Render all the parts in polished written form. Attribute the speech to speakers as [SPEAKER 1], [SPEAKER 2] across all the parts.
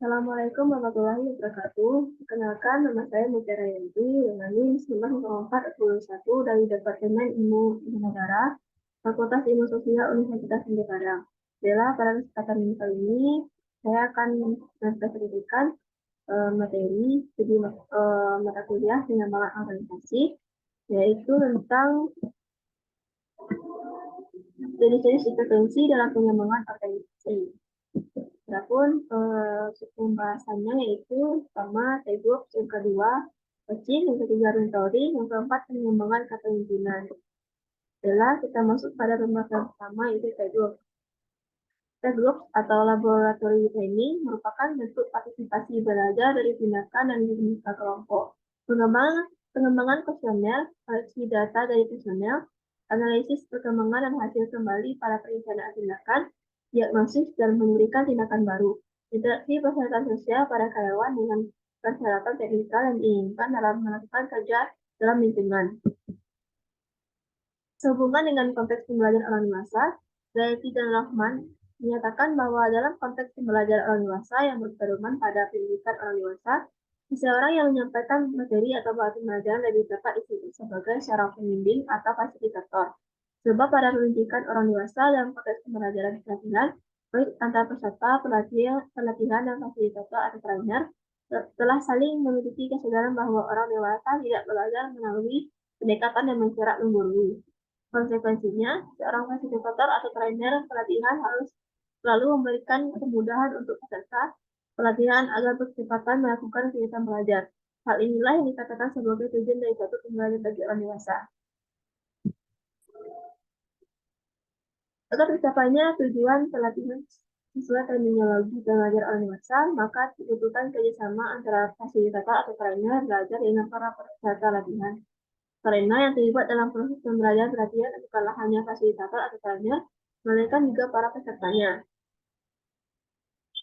[SPEAKER 1] Assalamualaikum warahmatullahi wabarakatuh. Perkenalkan, nama saya Mutiara Yanti dengan NIM 9441 dari Departemen Ilmu Negara, Fakultas Ilmu Sosial Universitas Sunda Padang. Pada kesempatan kali ini, saya akan mempresentasikan materi studi mata kuliah pengembangan organisasi, yaitu tentang jenis-jenis intervensi dalam pengembangan organisasi. Adapun pembahasannya yaitu pertama type group, yang kedua coaching, yang ketiga mentoring, yang keempat pengembangan kepemimpinan. Setelah kita masuk pada pembahasan pertama yaitu type group. Type group atau laboratory training merupakan bentuk partisipasi belajar dari tindakan dan dinamika kelompok. Pengembangan kuesioner, koleksi data dari kuesioner, analisis perkembangan dan hasil kembali pada perencanaan tindakan, diagnosis dan memberikan tindakan baru, interaksi persyaratan sosial pada karyawan dengan persyaratan teknikal yang diinginkan dalam melakukan kerja dalam lingkungan. Sehubungan dengan konteks pembelajaran orang dewasa, Zayati dan Rahman menyatakan bahwa dalam konteks pembelajaran orang dewasa yang berpedoman pada pendidikan orang dewasa, seseorang yang menyampaikan materi atau bahan pembelajaran lebih tepat disebut sebagai seorang pembimbing atau fasilitator. Sebab pada pendidikan orang dewasa dalam konteks pembelajaran pelatihan, baik antara peserta pelatihan dan fasilitator atau trainer, telah saling memiliki kesadaran bahwa orang dewasa tidak belajar melalui pendekatan yang mencerak menggurui. Konsekuensinya, seorang fasilitator atau trainer pelatihan harus selalu memberikan kemudahan untuk peserta pelatihan agar berkecepatan melakukan kegiatan belajar. Hal inilah yang dikatakan sebagai tujuan dari suatu pembelajaran bagi orang dewasa. Agar tercapainya tujuan pelatihan sesuai terminologi belajar orang dewasa, maka dibutuhkan kerjasama antara fasilitator atau trainer belajar dengan para peserta latihan. Karena yang terlibat dalam proses pembelajaran pelatihan bukanlah hanya fasilitator atau trainer, melainkan juga para pesertanya.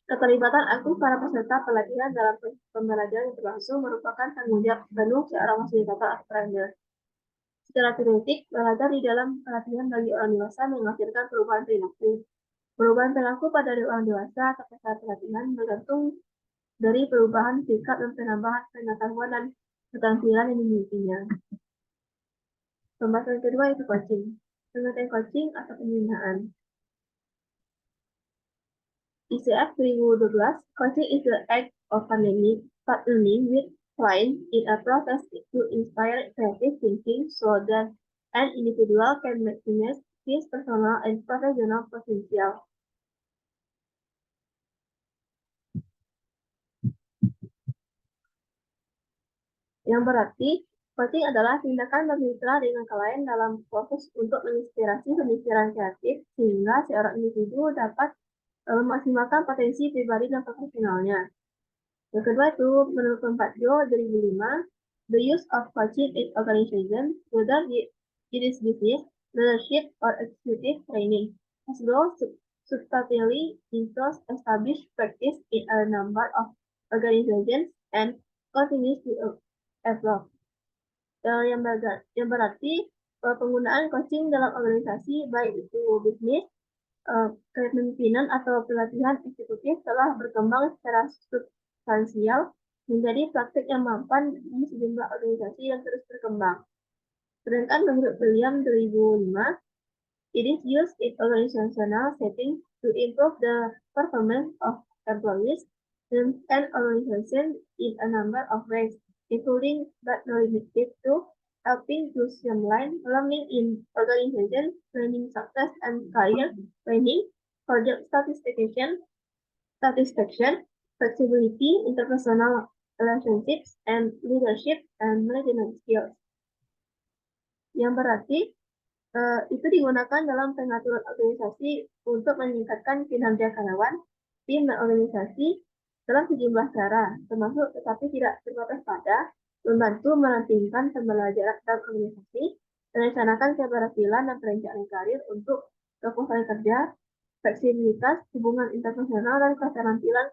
[SPEAKER 1] Keterlibatan aktif para peserta pelatihan dalam proses pembelajaran yang berlangsung merupakan tanggung jawab penuh seorang fasilitator atau trainer. Secara teoretik, belajar di dalam pelatihan bagi orang dewasa menghasilkan perubahan perilaku. Perubahan perilaku pada orang dewasa atau peserta pelatihan bergantung dari perubahan sikap dan penambahan pengetahuan dan keterampilan yang dimilikinya. Pembahasan kedua itu coaching. Pengertian coaching atau pembinaan. ICF 2012, coaching is the act of partnering with clients in a process to inspire creative thinking so that an individual can maximize his personal and professional potential. Yang berarti, coaching adalah tindakan bermitra dengan klien dalam proses untuk menginspirasi pemikiran kreatif sehingga seorang individu dapat memaksimalkan potensi pribadi dan profesionalnya. Yang kedua itu, menurut Pak Jo 2005, the use of coaching in organization, whether it is business, leadership, or executive training, has grown substantially into established practice in a number of organizations and continues to evolve. Yang berarti penggunaan coaching dalam organisasi, baik itu bisnis, kepemimpinan atau pelatihan eksekutif telah berkembang secara substansial menjadi praktik yang mapan di sejumlah organisasi yang terus berkembang. Sedangkan menurut William 2005, it is used in organizational settings to improve the performance of employees and organization in a number of ways, including but not limited to helping to streamline learning in organization, training success and career training, project satisfaction, flexibility, interpersonal relationships, and leadership and management skills. Yang berarti itu digunakan dalam pengaturan organisasi untuk meningkatkan kinerja karyawan, tim dan organisasi dalam sejumlah cara, termasuk tetapi tidak terbatas pada membantu merampingkan pembelajaran dalam organisasi, merencanakan keberhasilan dan perencanaan karir untuk kepuasan kerja, fleksibilitas, hubungan interpersonal, dan keterampilan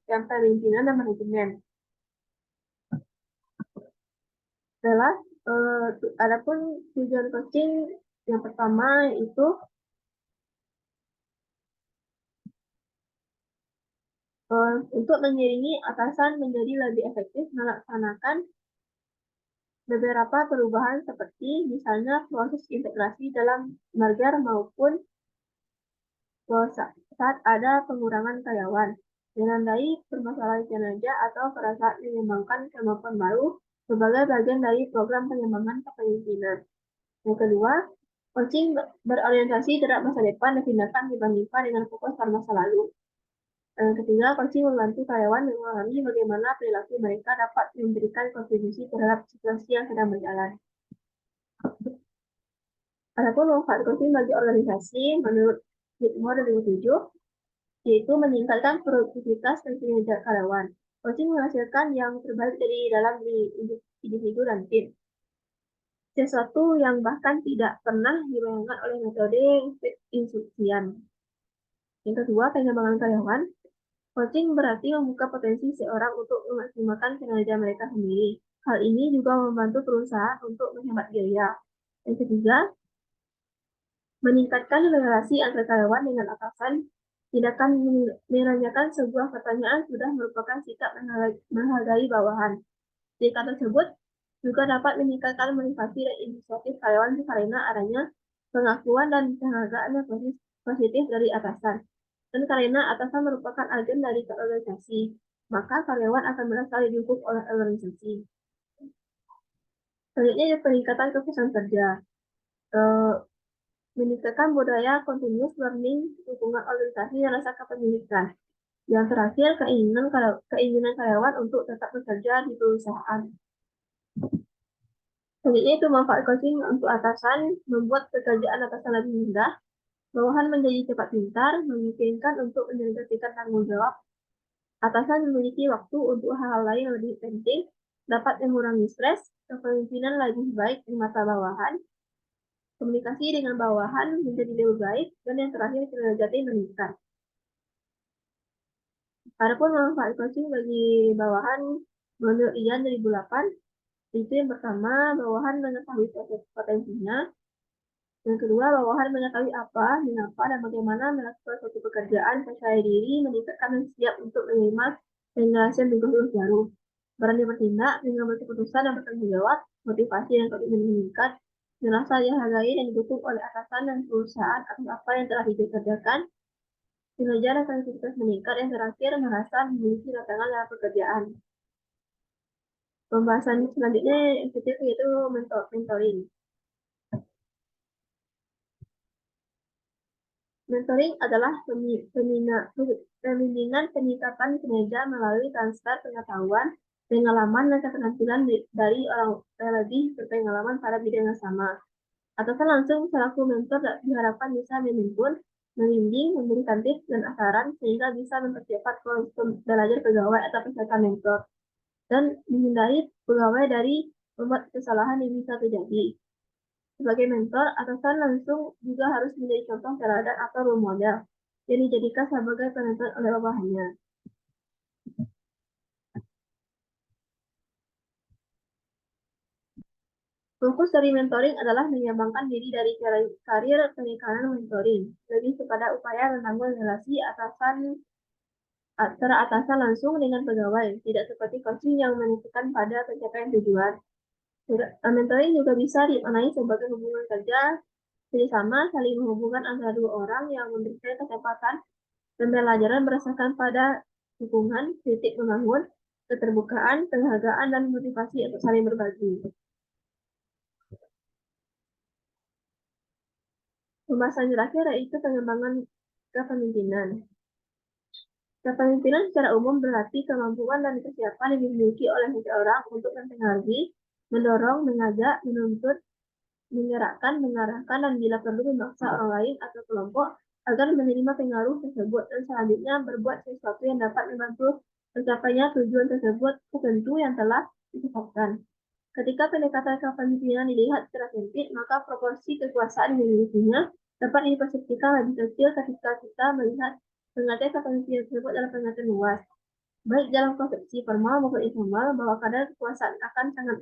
[SPEAKER 1] kepemimpinan dan manajemen. Adapun tujuan coaching yang pertama itu untuk mengiringi atasan menjadi lebih efektif melaksanakan beberapa perubahan seperti misalnya proses integrasi dalam merger maupun saat ada pengurangan karyawan, menandai permasalahan kinerja atau perasaan mengembangkan kemampuan baru sebagai bagian dari program pengembangan kepemimpinan. Yang kedua, coaching berorientasi terhadap masa depan dan tindakan dibandingkan dengan fokus pada masa lalu. Yang ketiga, coaching membantu karyawan memahami bagaimana perilaku mereka dapat memberikan kontribusi terhadap situasi yang sedang berjalan. Adapun manfaat coaching bagi organisasi menurut Whitmore 2007 yaitu meningkatkan produktivitas dan kinerja karyawan. Coaching menghasilkan yang terbaik dari dalam individu dan tim. Sesuatu yang bahkan tidak pernah dibayangkan oleh metode instruksian. Yang kedua, pengembangan karyawan. Coaching berarti membuka potensi seorang untuk memaksimalkan kinerja mereka sendiri. Hal ini juga membantu perusahaan untuk menghemat biaya. Yang ketiga, meningkatkan relasi antara karyawan dengan atasan. Tindakan menanyakan sebuah pertanyaan sudah merupakan sikap menghargai bawahan. Sikap tersebut juga dapat meningkatkan motivasi dan inisiatif karyawan karena adanya pengakuan dan penghargaan yang positif dari atasan. Dan karena atasan merupakan agen dari organisasi, maka karyawan akan merasa didukung oleh organisasi. Selanjutnya, peningkatan kepuasan kerja. Meningkatkan budaya continuous learning, dukungan organisasi, dan rasa kepemilikan. Yang terakhir, keinginan karyawan untuk tetap bekerja di perusahaan. Selanjutnya itu manfaat coaching untuk atasan, membuat pekerjaan atasan lebih mudah, bawahan menjadi cepat pintar, memungkinkan untuk mendelegasikan tanggung jawab, atasan memiliki waktu untuk hal-hal lain yang lebih penting, dapat mengurangi stres, kepemimpinan lebih baik di mata bawahan, komunikasi dengan bawahan menjadi lebih baik, dan yang terakhir kinerja tim meningkat. Adapun manfaat coaching bagi bawahan menurut Ian 2008, itu yang pertama, bawahan mengetahui potensinya. Yang kedua, bawahan mengetahui apa, mengapa, dan bagaimana melakukan suatu pekerjaan, percaya diri, meningkatkan dan siap untuk menerima penjelasan tugas baru. Berani bertindak, mengambil keputusan dan bertanggung jawab, motivasi dan komitmen meningkat, merasa dihargai dan didukung oleh atasan dan perusahaan atas apa yang telah dikerjakan, kinerja dan kreativitas meningkat, yang terakhir merasa memiliki tantangan dalam pekerjaan. Pembahasan selanjutnya yaitu mentoring. Mentoring adalah pembimbingan peningkatan kinerja melalui transfer pengetahuan, pengalaman, dan keterampilan dari orang yang lebih berpengalaman pada bidang yang sama. Atasan langsung selaku mentor diharapkan bisa menuntun, membimbing, memberikan tips dan saran sehingga bisa mempercepat proses belajar pegawai atau peserta mentor dan menghindari pegawai dari membuat kesalahan yang bisa terjadi. Sebagai mentor, atasan langsung juga harus menjadi contoh teladan atau role model yang dijadikan sebagai penonton oleh bawahannya. Fokus dari mentoring adalah mengembangkan diri dari karir penekanan mentoring, lebih kepada upaya membangun relasi antara atasan langsung dengan pegawai, tidak seperti coaching yang menentukan pada pencapaian tujuan. Mentoring juga bisa dimaknai sebagai hubungan kerja kerjasama saling menghubungkan antara dua orang yang memberikan kesempatan pembelajaran berdasarkan pada dukungan, kritik membangun, keterbukaan, penghargaan, dan motivasi untuk saling berbagi. Pembahasan terakhir yaitu pengembangan kepemimpinan. Kepemimpinan secara umum berarti kemampuan dan kesiapan yang dimiliki oleh seseorang untuk mempengaruhi, mendorong, mengajak, menuntut, menggerakkan, mengarahkan, dan bila perlu memaksa orang lain atau kelompok agar menerima pengaruh tersebut dan selanjutnya berbuat sesuatu yang dapat membantu tercapainya tujuan tersebut tertentu yang telah ditetapkan. Ketika pendekatan kepemimpinan dilihat secara sempit, maka proporsi kekuasaan yang dimilikinya dapat dipersepsikan lebih kecil ketika kita melihat pengertian kepemimpinan tersebut dalam pengertian luas. Baik dalam konsepsi formal maupun informal, bahwa kadar kekuasaan akan sangat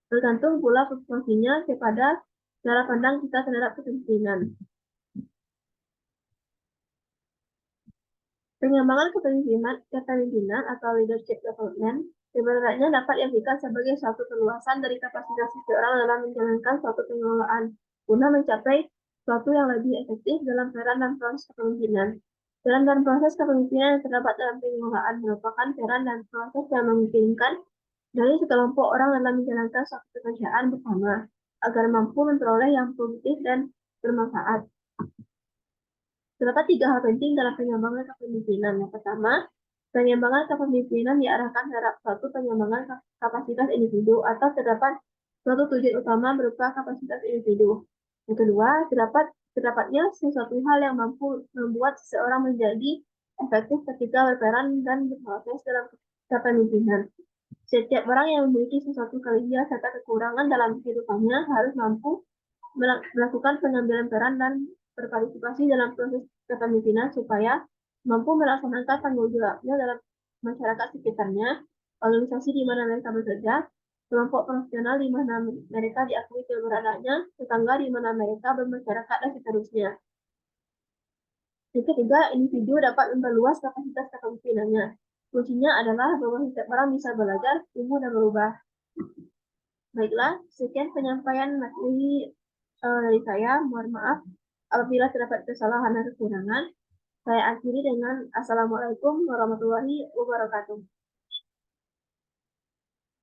[SPEAKER 1] bergantung pula proporsinya kepada cara pandang kita terhadap kepemimpinan. Pengembangan kepemimpinan atau leadership development sebenarnya dapat diartikan sebagai suatu perluasan dari kapasitas seseorang dalam menjalankan suatu pengelolaan guna mencapai suatu yang lebih efektif dalam peran dan proses kepemimpinan. Peran dan proses kepemimpinan yang terdapat dalam pengelolaan merupakan peran dan proses yang memungkinkan dari sekelompok orang dalam menjalankan suatu pekerjaan bersama agar mampu memperoleh yang produktif dan bermanfaat. Terdapat 3 hal penting dalam pengembangan kepemimpinan. Yang pertama, pengembangan kepemimpinan diarahkan terhadap suatu pengembangan kapasitas individu atau terdapat suatu tujuan utama berupa kapasitas individu. Yang kedua, terdapatnya sesuatu hal yang mampu membuat seseorang menjadi efektif ketika berperan dan berproses dalam kepemimpinan. Setiap orang yang memiliki sesuatu kelebihan serta kekurangan dalam kehidupannya harus mampu melakukan pengambilan peran dan berpartisipasi dalam proses kepemimpinan supaya mampu melaksanakan tanggung jawabnya dalam masyarakat sekitarnya, organisasi di mana mereka bekerja, kelompok profesional di mana mereka diakui keberadaannya, tetangga di mana mereka bermasyarakat, dan seterusnya. Yang ketiga, individu dapat memperluas kapasitas kepemimpinannya. Kuncinya adalah bahwa setiap orang bisa belajar, tumbuh, dan berubah. Baiklah, sekian penyampaian materi dari saya. Mohon maaf apabila terdapat kesalahan dan kekurangan. Saya akhiri dengan Assalamualaikum warahmatullahi wabarakatuh.